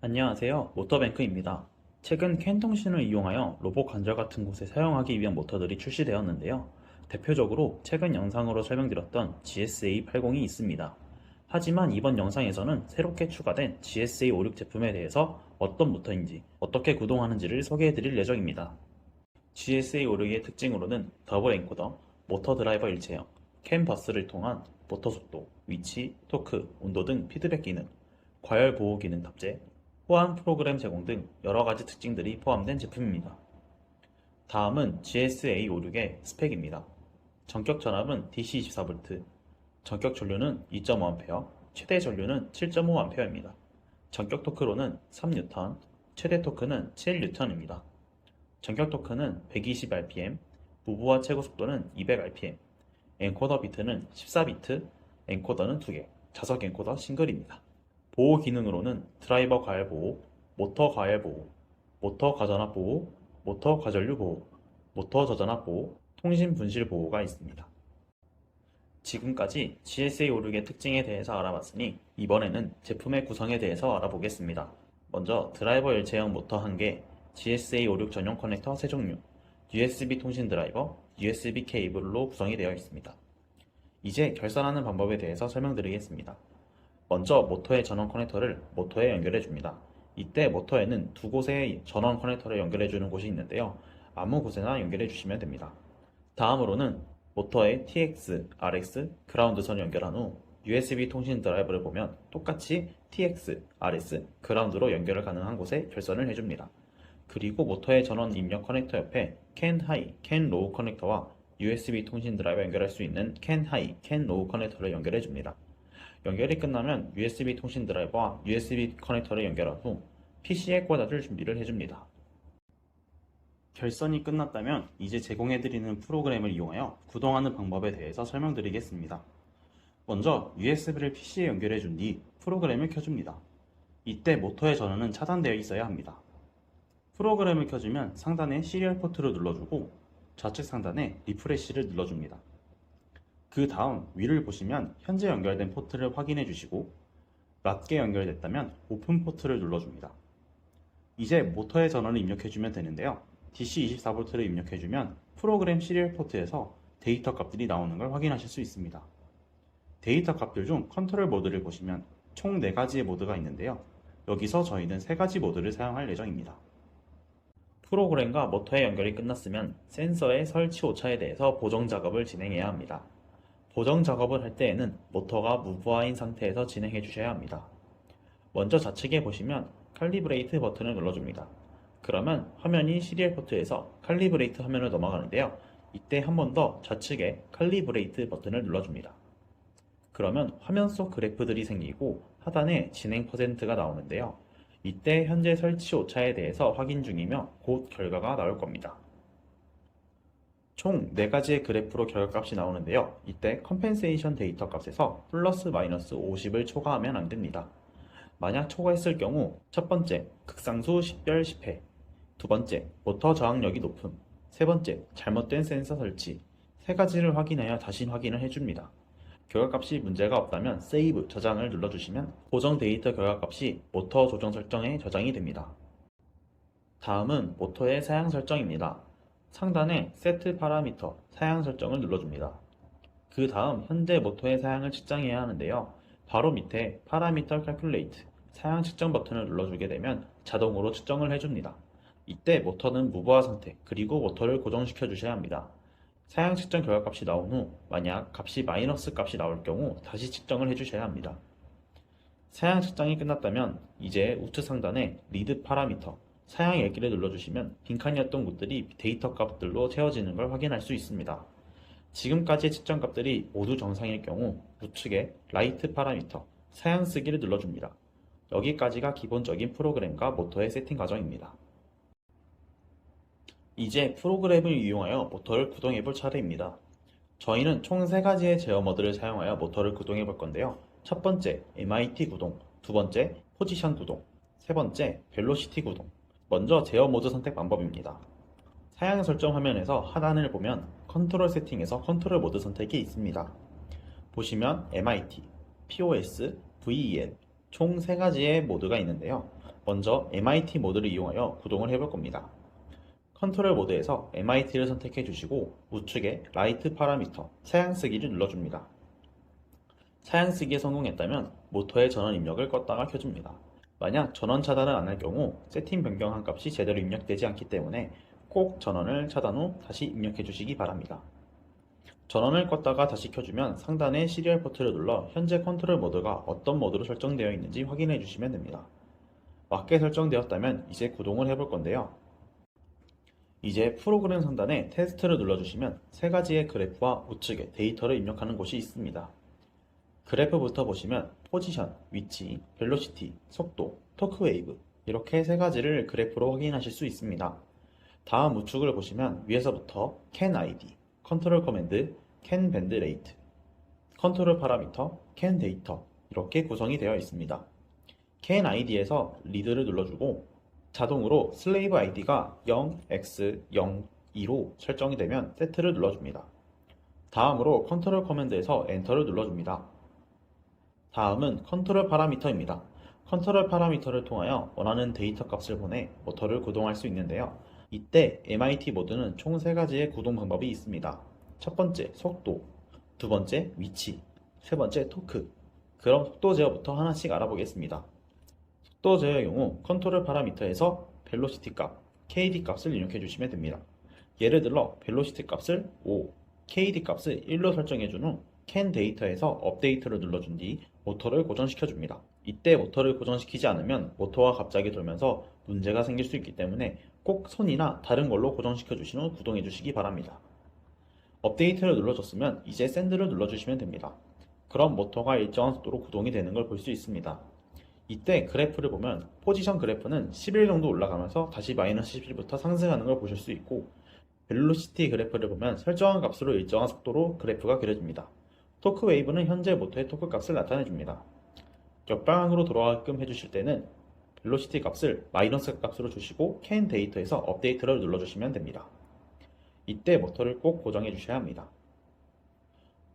안녕하세요. 모터뱅크입니다. 최근 캔 통신을 이용하여 로봇 관절 같은 곳에 사용하기 위한 모터들이 출시되었는데요. 대표적으로 최근 영상으로 설명드렸던 GSA80이 있습니다. 하지만 이번 영상에서는 새롭게 추가된 GSA56 제품에 대해서 어떤 모터인지, 어떻게 구동하는지를 소개해드릴 예정입니다. GSA56의 특징으로는 더블 엔코더, 모터 드라이버 일체형, 캔 버스를 통한 모터 속도, 위치, 토크, 온도 등 피드백 기능, 과열 보호 기능 탑재, 호환 프로그램 제공 등 여러가지 특징들이 포함된 제품입니다. 다음은 GSA56의 스펙입니다. 전격 전압은 DC24V, 전격 전류는 2.5A, 최대 전류는 7.5A입니다. 전격 토크로는 3N, 최대 토크는 7N입니다. 전격 토크는 120rpm, 무브화 최고 속도는 200rpm, 엔코더 비트는 14비트, 엔코더는 2개, 자석 엔코더 싱글입니다. 보호 기능으로는 드라이버 과열 보호, 모터 과열 보호, 모터 과전압 보호, 모터 과전류 보호, 모터 저전압 보호, 통신 분실 보호가 있습니다. 지금까지 GSA56의 특징에 대해서 알아봤으니 이번에는 제품의 구성에 대해서 알아보겠습니다. 먼저 드라이버 일체형 모터 1개, GSA56 전용 커넥터 3종류, USB 통신 드라이버, USB 케이블로 구성이 되어 있습니다. 이제 결선하는 방법에 대해서 설명드리겠습니다. 먼저 모터의 전원 커넥터를 모터에 연결해 줍니다. 이때 모터에는 두 곳의 전원 커넥터를 연결해 주는 곳이 있는데요. 아무 곳에나 연결해 주시면 됩니다. 다음으로는 모터의 TX, RX, 그라운드선을 연결한 후 USB 통신 드라이버를 보면 똑같이 TX, RS, 그라운드로 연결을 가능한 곳에 결선을 해줍니다. 그리고 모터의 전원 입력 커넥터 옆에 캔 하이, 캔 로우 커넥터와 USB 통신 드라이버 연결할 수 있는 캔 하이, 캔 로우 커넥터를 연결해 줍니다. 연결이 끝나면 USB 통신 드라이버와 USB 커넥터를 연결한 후 PC에 꽂아줄 준비를 해줍니다. 결선이 끝났다면 이제 제공해드리는 프로그램을 이용하여 구동하는 방법에 대해서 설명드리겠습니다. 먼저 USB를 PC에 연결해준 뒤 프로그램을 켜줍니다. 이때 모터의 전원은 차단되어 있어야 합니다. 프로그램을 켜주면 상단에 시리얼 포트를 눌러주고 좌측 상단에 리프레시를 눌러줍니다. 그 다음 위를 보시면 현재 연결된 포트를 확인해 주시고 맞게 연결됐다면 오픈 포트를 눌러줍니다. 이제 모터의 전원을 입력해주면 되는데요. DC24V를 입력해주면 프로그램 시리얼 포트에서 데이터 값들이 나오는 걸 확인하실 수 있습니다. 데이터 값들 중 컨트롤 모드를 보시면 총 4가지의 모드가 있는데요. 여기서 저희는 3가지 모드를 사용할 예정입니다. 프로그램과 모터의 연결이 끝났으면 센서의 설치 오차에 대해서 보정 작업을 진행해야 합니다. 보정 작업을 할 때에는 모터가 무브화인 상태에서 진행해 주셔야 합니다. 먼저 좌측에 보시면 칼리브레이트 버튼을 눌러줍니다. 그러면 화면이 시리얼 포트에서 칼리브레이트 화면을 넘어가는데요. 이때 한 번 더 좌측에 칼리브레이트 버튼을 눌러줍니다. 그러면 화면 속 그래프들이 생기고 하단에 진행 퍼센트가 나오는데요. 이때 현재 설치 오차에 대해서 확인 중이며 곧 결과가 나올 겁니다. 총 4가지의 그래프로 결과값이 나오는데요. 이때 컴펜세이션 데이터 값에서 플러스 마이너스 50을 초과하면 안됩니다. 만약 초과했을 경우 첫 번째, 극상수 10별 10회, 두 번째, 모터 저항력이 높음, 세 번째, 잘못된 센서 설치, 3가지를 확인하여 다시 확인을 해줍니다. 결과값이 문제가 없다면 세이브, 저장을 눌러주시면 고정 데이터 결과값이 모터 조정 설정에 저장이 됩니다. 다음은 모터의 사양 설정입니다. 상단에 세트 파라미터, 사양 설정을 눌러줍니다. 그 다음 현재 모터의 사양을 측정해야 하는데요. 바로 밑에 파라미터 캘큘레이트, 사양 측정 버튼을 눌러주게 되면 자동으로 측정을 해줍니다. 이때 모터는 무브화 상태, 그리고 모터를 고정시켜 주셔야 합니다. 사양 측정 결과값이 나온 후 만약 값이 마이너스 값이 나올 경우 다시 측정을 해주셔야 합니다. 사양 측정이 끝났다면 이제 우측 상단에 리드 파라미터, 사양 읽기를 눌러주시면 빈칸이었던 곳들이 데이터 값들로 채워지는 걸 확인할 수 있습니다. 지금까지의 측정 값들이 모두 정상일 경우 우측에 라이트 파라미터, 사양 쓰기를 눌러줍니다. 여기까지가 기본적인 프로그램과 모터의 세팅 과정입니다. 이제 프로그램을 이용하여 모터를 구동해 볼 차례입니다. 저희는 총 3가지의 제어 모드를 사용하여 모터를 구동해 볼 건데요. 첫 번째, MIT 구동, 두 번째, 포지션 구동, 세 번째, 벨로시티 구동. 먼저 제어 모드 선택 방법입니다. 사양 설정 화면에서 하단을 보면 컨트롤 세팅에서 컨트롤 모드 선택이 있습니다. 보시면 MIT, POS, VEL 총 3가지의 모드가 있는데요. 먼저 MIT 모드를 이용하여 구동을 해볼 겁니다. 컨트롤 모드에서 MIT를 선택해 주시고 우측에 라이트 파라미터 차양쓰기를 눌러줍니다. 차양쓰기에 성공했다면 모터의 전원 입력을 껐다가 켜줍니다. 만약 전원 차단을 안 할 경우 세팅 변경한 값이 제대로 입력되지 않기 때문에 꼭 전원을 차단 후 다시 입력해 주시기 바랍니다. 전원을 껐다가 다시 켜주면 상단의 시리얼 포트를 눌러 현재 컨트롤 모드가 어떤 모드로 설정되어 있는지 확인해 주시면 됩니다. 맞게 설정되었다면 이제 구동을 해볼 건데요. 이제 프로그램 상단에 테스트를 눌러주시면 세 가지의 그래프와 우측에 데이터를 입력하는 곳이 있습니다. 그래프부터 보시면 포지션, 위치, 벨로시티, 속도, 토크 웨이브 이렇게 세 가지를 그래프로 확인하실 수 있습니다. 다음 우측을 보시면 위에서부터 can id, 컨트롤 커맨드, can band rate, 컨트롤 파라미터, can 데이터 이렇게 구성이 되어 있습니다. can id에서 리드를 눌러주고 자동으로 슬레이브 id가 0x02로 설정이 되면 세트를 눌러줍니다. 다음으로 컨트롤 커맨드에서 엔터를 눌러줍니다. 다음은 컨트롤 파라미터입니다. 컨트롤 파라미터를 통하여 원하는 데이터 값을 보내 모터를 구동할 수 있는데요. 이때 MIT 모드는 총 3가지의 구동 방법이 있습니다. 첫 번째 속도, 두 번째 위치, 세 번째 토크. 그럼 속도 제어부터 하나씩 알아보겠습니다. 속도 제어의 경우 컨트롤 파라미터에서 벨로시티 값, KD 값을 입력해 주시면 됩니다. 예를 들어 벨로시티 값을 5, KD 값을 1로 설정해 준 후 can 데이터에서 업데이트를 눌러준 뒤 모터를 고정시켜 줍니다. 이때 모터를 고정시키지 않으면 모터가 갑자기 돌면서 문제가 생길 수 있기 때문에 꼭 손이나 다른 걸로 고정시켜 주신 후 구동해 주시기 바랍니다. 업데이트를 눌러줬으면 이제 샌드를 눌러주시면 됩니다. 그럼 모터가 일정한 속도로 구동이 되는 걸 볼 수 있습니다. 이때 그래프를 보면 포지션 그래프는 11 정도 올라가면서 다시 마이너스 11부터 상승하는 걸 보실 수 있고 벨로시티 그래프를 보면 설정한 값으로 일정한 속도로 그래프가 그려집니다. 토크 웨이브는 현재 모터의 토크 값을 나타내줍니다. 역방향으로 돌아가게끔 해주실 때는 벨로시티 값을 마이너스 값으로 주시고 can 데이터에서 업데이트를 눌러주시면 됩니다. 이때 모터를 꼭 고정해 주셔야 합니다.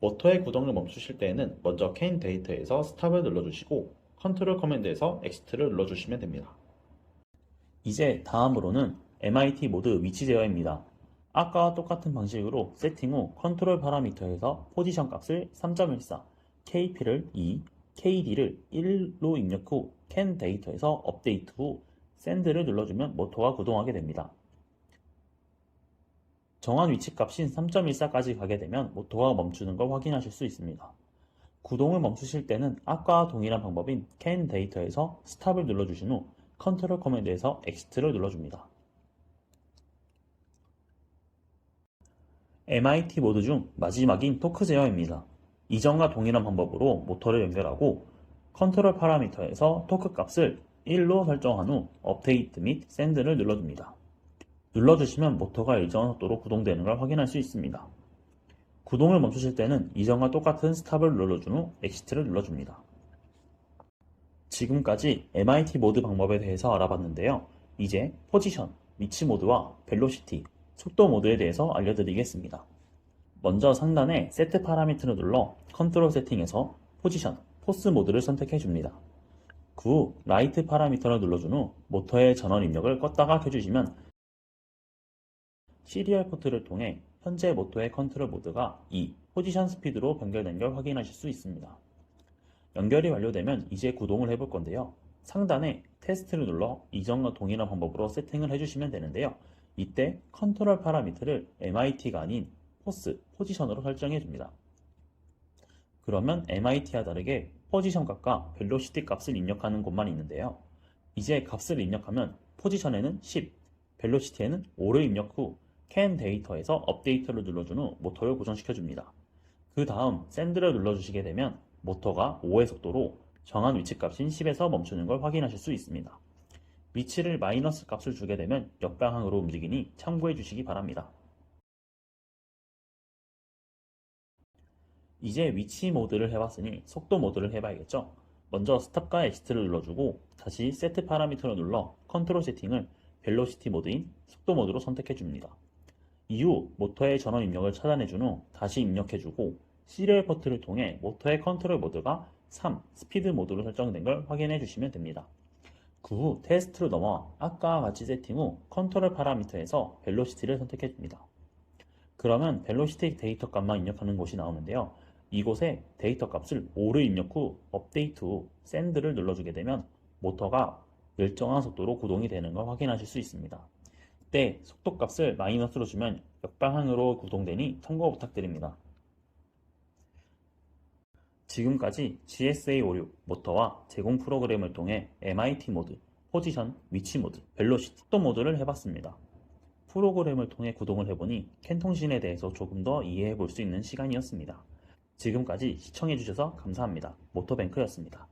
모터의 구동을 멈추실 때에는 먼저 can 데이터에서 스탑을 눌러주시고 컨트롤 커맨드에서 엑시트를 눌러주시면 됩니다. 이제 다음으로는 MIT 모드 위치 제어입니다. 아까와 똑같은 방식으로 세팅 후 컨트롤 파라미터에서 포지션 값을 3.14, KP를 2, KD를 1로 입력 후 can 데이터에서 업데이트 후 샌드를 눌러주면 모터가 구동하게 됩니다. 정한 위치 값인 3.14까지 가게 되면 모터가 멈추는 걸 확인하실 수 있습니다. 구동을 멈추실 때는 아까와 동일한 방법인 can 데이터에서 스탑을 눌러주신 후 컨트롤 커맨드에서 엑시트를 눌러줍니다. MIT 모드 중 마지막인 토크 제어입니다. 이전과 동일한 방법으로 모터를 연결하고 컨트롤 파라미터에서 토크 값을 1로 설정한 후 업데이트 및 샌드를 눌러줍니다. 눌러주시면 모터가 일정한 속도로 구동되는 걸 확인할 수 있습니다. 구동을 멈추실 때는 이전과 똑같은 스탑을 눌러준 후 엑시트를 눌러줍니다. 지금까지 MIT 모드 방법에 대해서 알아봤는데요. 이제 포지션, 위치 모드와 벨로시티, 속도 모드에 대해서 알려드리겠습니다. 먼저 상단에 세트 파라미터를 눌러 컨트롤 세팅에서 포지션, 포스 모드를 선택해 줍니다. 그 후 라이트 파라미터를 눌러준 후 모터의 전원 입력을 껐다가 켜주시면 시리얼 포트를 통해 현재 모터의 컨트롤 모드가 2, 포지션 스피드로 변경된 걸 확인하실 수 있습니다. 연결이 완료되면 이제 구동을 해볼 건데요. 상단에 테스트를 눌러 이전과 동일한 방법으로 세팅을 해주시면 되는데요. 이때 컨트롤 파라미터를 MIT가 아닌 포스, 포지션으로 설정해 줍니다. 그러면 MIT와 다르게 포지션 값과 벨로시티 값을 입력하는 곳만 있는데요. 이제 값을 입력하면 포지션에는 10, 벨로시티에는 5를 입력 후 can 데이터에서 업데이트를 눌러준 후 모터를 고정시켜 줍니다. 그 다음 샌드를 눌러주시게 되면 모터가 5의 속도로 정한 위치 값인 10에서 멈추는 걸 확인하실 수 있습니다. 위치를 마이너스 값을 주게 되면 역방향으로 움직이니 참고해 주시기 바랍니다. 이제 위치 모드를 해봤으니 속도 모드를 해봐야겠죠? 먼저 스탑과 엑시트를 눌러주고 다시 세트 파라미터를 눌러 컨트롤 세팅을 벨로시티 모드인 속도 모드로 선택해 줍니다. 이후 모터의 전원 입력을 차단해준 후 다시 입력해주고 시리얼 포트를 통해 모터의 컨트롤 모드가 3, 스피드 모드로 설정된 걸 확인해 주시면 됩니다. 그 후 테스트로 넘어와 아까와 같이 세팅 후 컨트롤 파라미터에서 벨로시티를 선택해줍니다. 그러면 벨로시티 데이터 값만 입력하는 곳이 나오는데요. 이곳에 데이터 값을 5를 입력 후 업데이트 후 샌드를 눌러주게 되면 모터가 일정한 속도로 구동이 되는 걸 확인하실 수 있습니다. 이때 속도 값을 마이너스로 주면 역방향으로 구동되니 참고 부탁드립니다. 지금까지 GSA56 모터와 제공 프로그램을 통해 MIT 모드, 포지션, 위치 모드, 벨로시티, 속도 모드를 해봤습니다. 프로그램을 통해 구동을 해보니 캔 통신에 대해서 조금 더 이해해 볼 수 있는 시간이었습니다. 지금까지 시청해주셔서 감사합니다. 모터뱅크였습니다.